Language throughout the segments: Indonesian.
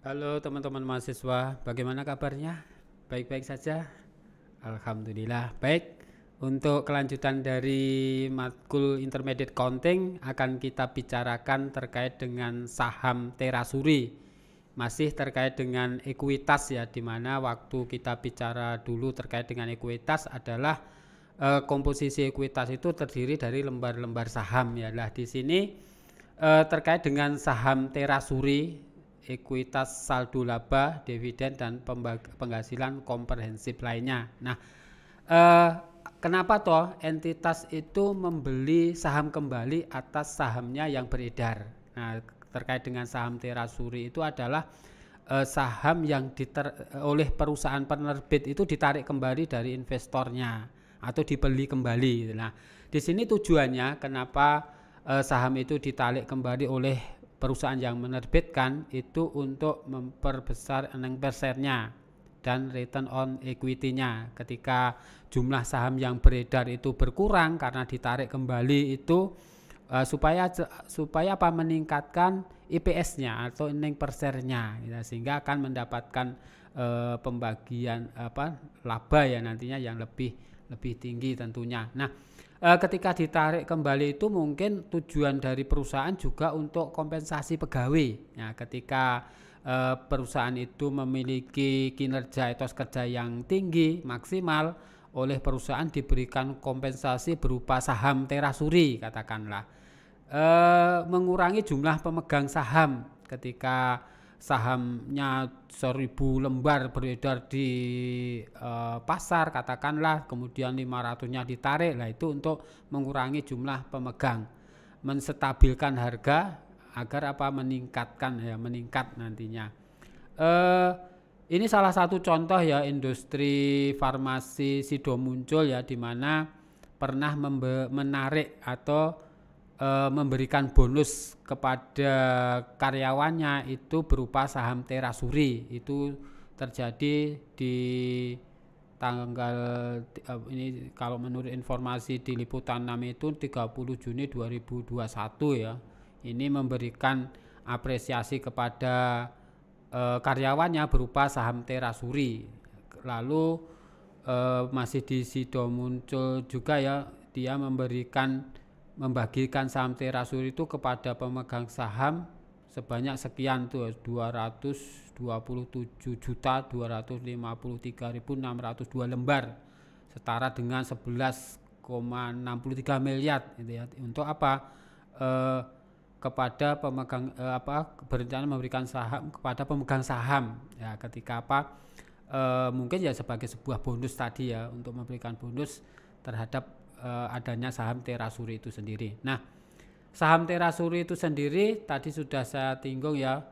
Halo teman-teman mahasiswa, bagaimana kabarnya? Baik-baik saja? Alhamdulillah. Baik, untuk kelanjutan dari matkul Intermediate Accounting akan kita bicarakan terkait dengan saham terasuri. Masih terkait dengan ekuitas ya, dimana waktu kita bicara dulu terkait dengan ekuitas adalah komposisi ekuitas itu terdiri dari lembar-lembar saham ya. Lah di sini terkait dengan saham terasuri, ekuitas, saldo laba, dividen dan penghasilan komprehensif lainnya. Nah, eh, kenapa toh entitas itu membeli saham kembali atas sahamnya yang beredar? Nah, terkait dengan saham terasuri itu adalah saham yang oleh perusahaan penerbit itu ditarik kembali dari investornya atau dibeli kembali. Nah, di sini tujuannya kenapa saham itu ditarik kembali oleh perusahaan yang menerbitkan itu untuk memperbesar earning per share-nya dan return on equity-nya. Ketika jumlah saham yang beredar itu berkurang karena ditarik kembali itu supaya apa, meningkatkan IPS-nya atau earning per share-nya ya, sehingga akan mendapatkan pembagian laba ya nantinya yang lebih tinggi tentunya. Nah, ketika ditarik kembali itu mungkin tujuan dari perusahaan juga untuk kompensasi pegawai ya, ketika perusahaan itu memiliki kinerja etos kerja yang tinggi maksimal, oleh perusahaan diberikan kompensasi berupa saham terasuri katakanlah, mengurangi jumlah pemegang saham. Ketika sahamnya 1000 lembar beredar di pasar katakanlah, kemudian 500-nya ditarik, lah itu untuk mengurangi jumlah pemegang, menstabilkan harga agar meningkat nantinya. Ini salah satu contoh ya, industri farmasi Sido muncul ya, di mana pernah menarik atau memberikan bonus kepada karyawannya itu berupa saham terasuri. Itu terjadi di tanggal ini kalau menurut informasi di Liputan 6 itu 30 Juni 2021 ya. Ini memberikan apresiasi kepada karyawannya berupa saham terasuri. Lalu masih di Sido muncul juga ya, dia membagikan saham terasuri itu kepada pemegang saham sebanyak sekian tuh, 227.253.602 lembar, setara dengan 11,63 miliar gitu ya. Untuk kepada pemegang berencana memberikan saham kepada pemegang saham ya, ketika mungkin ya sebagai sebuah bonus tadi ya, untuk memberikan bonus terhadap adanya saham terasuri itu sendiri. Nah, saham terasuri itu sendiri tadi sudah saya tinggung ya,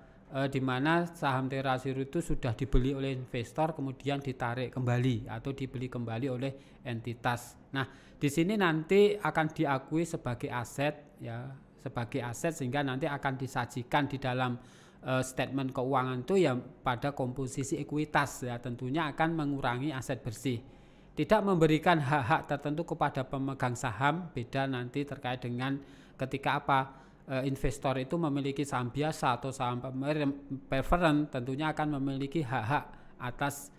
di mana saham terasuri itu sudah dibeli oleh investor kemudian ditarik kembali atau dibeli kembali oleh entitas. Nah, di sini nanti akan diakui sebagai aset ya, sebagai aset, sehingga nanti akan disajikan di dalam statement keuangan itu ya pada komposisi ekuitas ya, tentunya akan mengurangi aset bersih. Tidak memberikan hak-hak tertentu kepada pemegang saham, beda nanti terkait dengan ketika investor itu memiliki saham biasa atau saham preference, tentunya akan memiliki hak-hak atas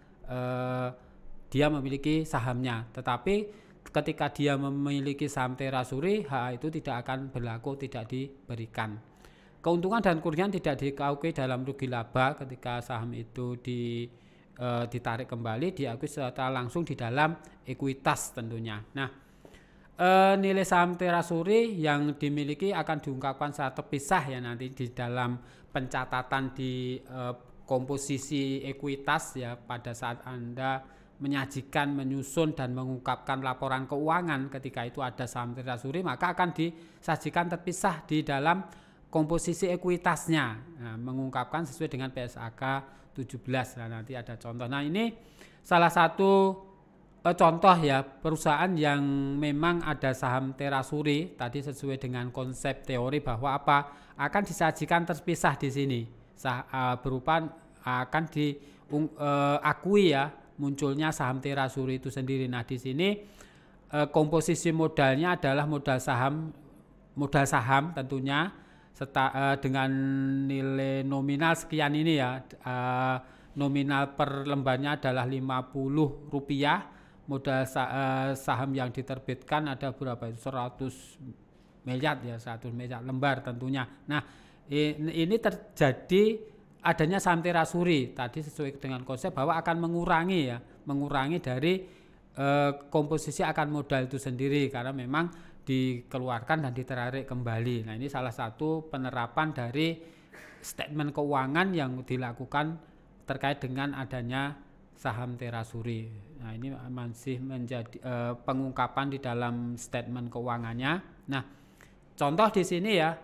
dia memiliki sahamnya. Tetapi ketika dia memiliki saham terasuri, hak itu tidak akan berlaku, tidak diberikan. Keuntungan dan kerugian tidak diakui dalam rugi laba ketika saham itu ditarik kembali, diakui secara langsung di dalam ekuitas tentunya. Nah, nilai saham terasuri yang dimiliki akan diungkapkan secara terpisah ya nanti di dalam pencatatan di komposisi ekuitas ya, pada saat Anda menyajikan, menyusun dan mengungkapkan laporan keuangan. Ketika itu ada saham terasuri, maka akan disajikan terpisah di dalam komposisi ekuitasnya, nah, mengungkapkan sesuai dengan PSAK 17. Nah, nanti ada contoh. Nah, ini salah satu contoh ya, perusahaan yang memang ada saham terasuri tadi sesuai dengan konsep teori bahwa akan disajikan terpisah di sini, berupa akan diakui ya munculnya saham terasuri itu sendiri. Nah, di sini komposisi modalnya adalah modal saham tentunya dengan nilai nominal sekian ini ya. Nominal per lembarnya adalah Rp50. Modal saham yang diterbitkan ada berapa itu? 100 miliar ya, 100 miliar lembar tentunya. Nah, ini terjadi adanya saham Terasuri tadi sesuai dengan konsep bahwa akan mengurangi dari komposisi akan modal itu sendiri karena memang dikeluarkan dan ditarik kembali. Nah, ini salah satu penerapan dari statement keuangan yang dilakukan terkait dengan adanya saham Terasuri. Nah, ini masih menjadi pengungkapan di dalam statement keuangannya. Nah, contoh di sini ya,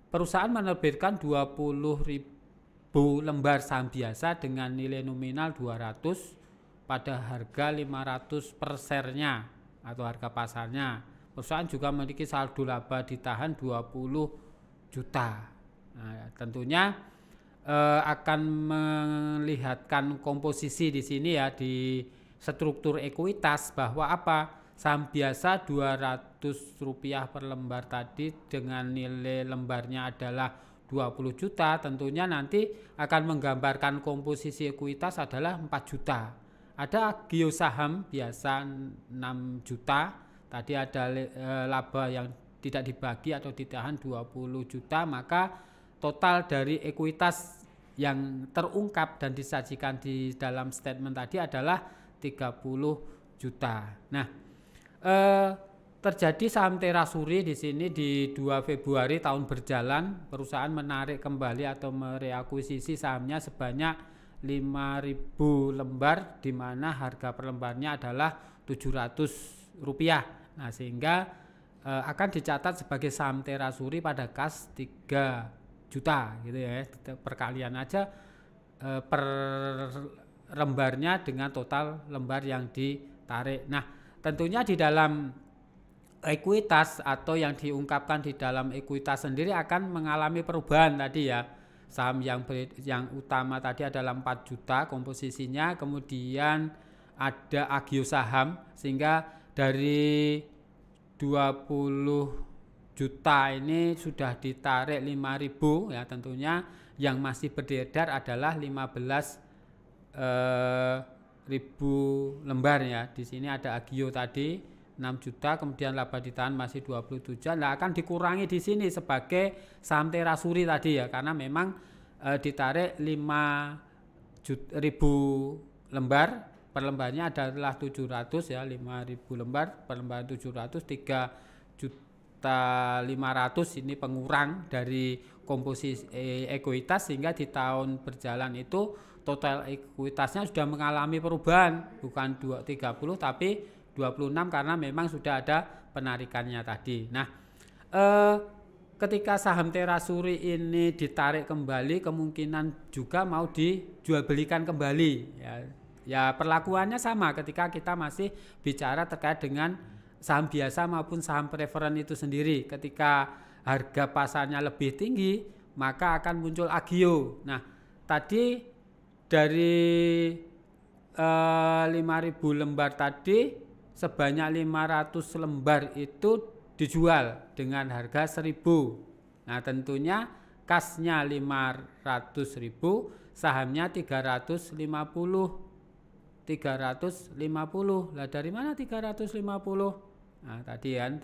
perusahaan menerbitkan 20.000 lembar saham biasa dengan nilai nominal 200 pada harga 500 per share-nya atau harga pasarnya. Perusahaan juga memiliki saldo laba ditahan 20 juta. Nah, tentunya akan melihatkan komposisi di sini ya, di struktur ekuitas bahwa saham biasa Rp200 per lembar tadi dengan nilai lembarnya adalah 20 juta, tentunya nanti akan menggambarkan komposisi ekuitas adalah 4 juta. Ada agio saham biasa 6 juta, tadi ada laba yang tidak dibagi atau ditahan 20 juta, maka total dari ekuitas yang terungkap dan disajikan di dalam statement tadi adalah 30 juta. Nah, terjadi saham Terasuri di sini di 2 Februari tahun berjalan, perusahaan menarik kembali atau mereakuisisi sahamnya sebanyak 5.000 lembar di mana harga per lembarnya adalah Rp700. Nah, sehingga akan dicatat sebagai saham Terasuri pada kas 3 juta gitu ya. Perkalian aja per lembarnya dengan total lembar yang ditarik. Nah, tentunya di dalam ekuitas atau yang diungkapkan di dalam ekuitas sendiri akan mengalami perubahan tadi ya. Saham yang utama tadi adalah 4 juta komposisinya, kemudian ada agio saham sehingga dari 20 juta ini sudah ditarik 5.000 ya, tentunya yang masih beredar adalah 15.000 lembar ya. Di sini ada agio tadi 6 juta, kemudian laba ditahan masih 27 juta. Nah, akan dikurangi di sini sebagai saham Terasuri tadi ya, karena memang ditarik 5.000 lembar, per lembarnya adalah 700 ya, 5.000 lembar per lembar 700, 3.500.000 ini pengurang dari komposisi ekuitas, sehingga di tahun berjalan itu total ekuitasnya sudah mengalami perubahan, bukan 30 tapi 26 karena memang sudah ada penarikannya tadi. Nah, ketika saham Terasuri ini ditarik kembali, kemungkinan juga mau dijual belikan kembali ya. Ya, perlakuannya sama ketika kita masih bicara terkait dengan saham biasa maupun saham preferen itu sendiri. Ketika harga pasarnya lebih tinggi, maka akan muncul agio. Nah, tadi dari 5.000 lembar tadi sebanyak 500 lembar itu dijual dengan harga 1.000. Nah, tentunya kasnya 500.000, sahamnya 350. Lah dari mana 350? Nah, tadi kan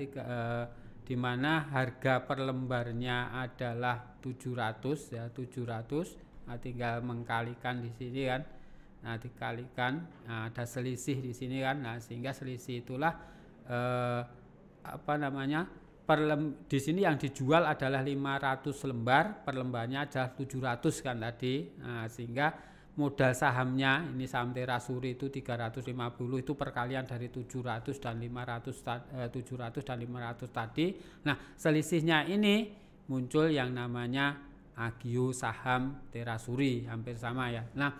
di mana harga per lembarnya adalah 700 ya, 700. Nah, tinggal mengkalikan di sini kan. Nah, dikalikan, nah, ada selisih di sini kan. Nah, sehingga selisih itulah di sini yang dijual adalah 500 lembar, per lembarnya adalah 700 kan tadi. Nah, sehingga modal sahamnya ini saham Terasuri itu 350, itu perkalian dari 700 dan 500 tadi. Nah, selisihnya ini muncul yang namanya agio saham Terasuri, hampir sama ya. Nah,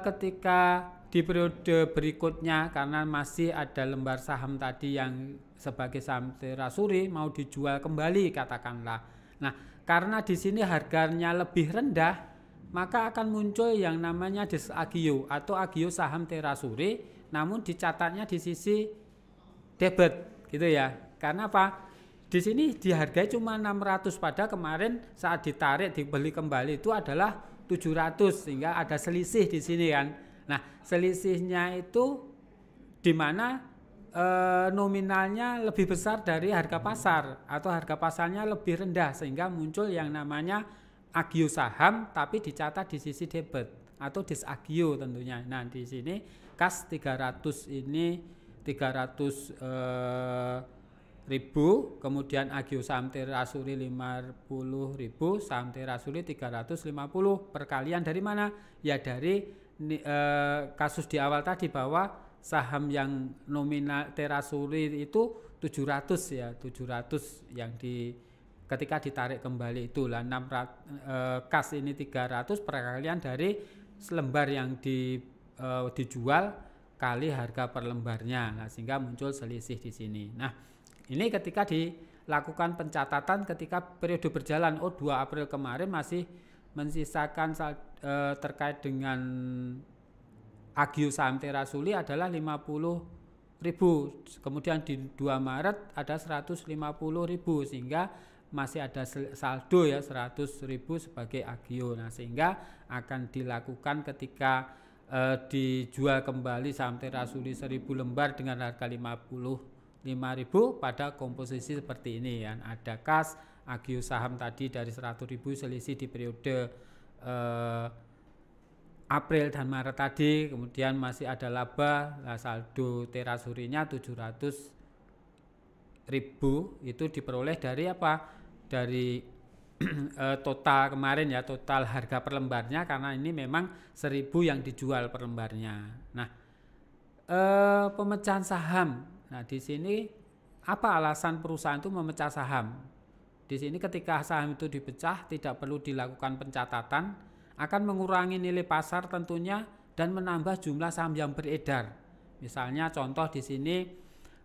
ketika di periode berikutnya karena masih ada lembar saham tadi yang sebagai saham Terasuri mau dijual kembali katakanlah. Nah, karena di sini harganya lebih rendah, maka akan muncul yang namanya disagio atau agio saham Terasuri, namun dicatatnya di sisi debit gitu ya. Karena apa? di sini dihargai cuma 600, pada kemarin saat ditarik dibeli kembali itu adalah 700, sehingga ada selisih di sini kan. Nah, selisihnya itu di mana nominalnya lebih besar dari harga pasar atau harga pasarnya lebih rendah, sehingga muncul yang namanya agio saham tapi dicatat di sisi debit atau disagio tentunya. Nah, di sini kas 300 ini 300 ribu, kemudian agio saham Terasuri 50 ribu, saham Terasuri 350. Perkalian dari mana? Ya dari kasus di awal tadi bahwa saham yang nominal Terasuri itu 700 ya, 700 yang ketika ditarik kembali itulah 600, kas ini 300 perkalian dari selembar yang dijual kali harga per lembarnya. Nah, sehingga muncul selisih di sini. Nah, ini ketika dilakukan pencatatan ketika periode berjalan, 2 April kemarin masih mensisakan terkait dengan agio saham Terasuri adalah 50 ribu, kemudian di 2 Maret ada 150 ribu, sehingga masih ada saldo ya 100 ribu sebagai agio. Nah, sehingga akan dilakukan ketika dijual kembali saham Terasuri 1000 lembar dengan harga 55.000 pada komposisi seperti ini ya. Ada kas agio saham tadi dari 100.000 selisih di periode April dan Maret tadi, kemudian masih ada laba. Nah, saldo Terasurinya 700.000 itu diperoleh dari apa? Dari total kemarin ya, total harga per lembarnya, karena ini memang 1000 yang dijual per lembarnya. Nah, pemecahan saham. Nah, di sini apa alasan perusahaan itu memecah saham? Di sini ketika saham itu dipecah tidak perlu dilakukan pencatatan, akan mengurangi nilai pasar tentunya dan menambah jumlah saham yang beredar. Misalnya contoh di sini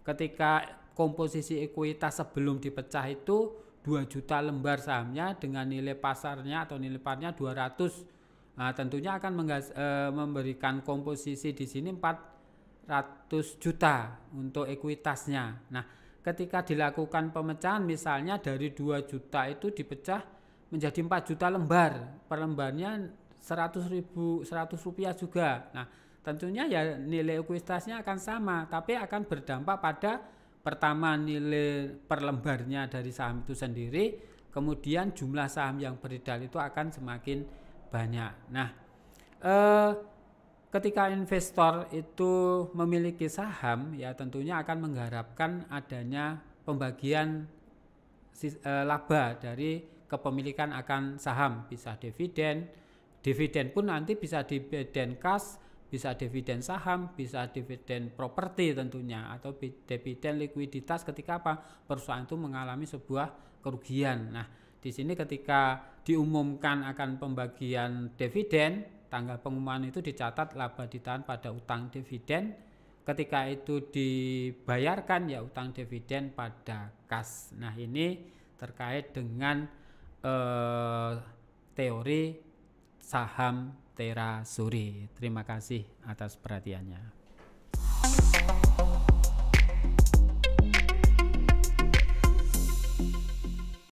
ketika komposisi ekuitas sebelum dipecah itu 2 juta lembar sahamnya dengan nilai pasarnya atau nilai parnya 200. Nah, tentunya akan memberikan komposisi di sini 400 juta untuk ekuitasnya. Nah, ketika dilakukan pemecahan misalnya dari 2 juta itu dipecah menjadi 4 juta lembar, per lembarnya 100 rupiah juga. Nah, tentunya ya nilai ekuitasnya akan sama, tapi akan berdampak pada pertama nilai per lembarnya dari saham itu sendiri, kemudian jumlah saham yang beredar itu akan semakin banyak. Nah, ketika investor itu memiliki saham ya tentunya akan mengharapkan adanya pembagian laba dari kepemilikan akan saham, bisa dividen pun nanti bisa dividen kas, bisa dividen saham, bisa dividen properti tentunya, atau dividen likuiditas ketika apa? Perusahaan itu mengalami sebuah kerugian. Nah, di sini ketika diumumkan akan pembagian dividen, tanggal pengumuman itu dicatat laba ditahan pada utang dividen. Ketika itu dibayarkan ya utang dividen pada kas. Nah, ini terkait dengan teori saham Terasuri. Terima kasih atas perhatiannya.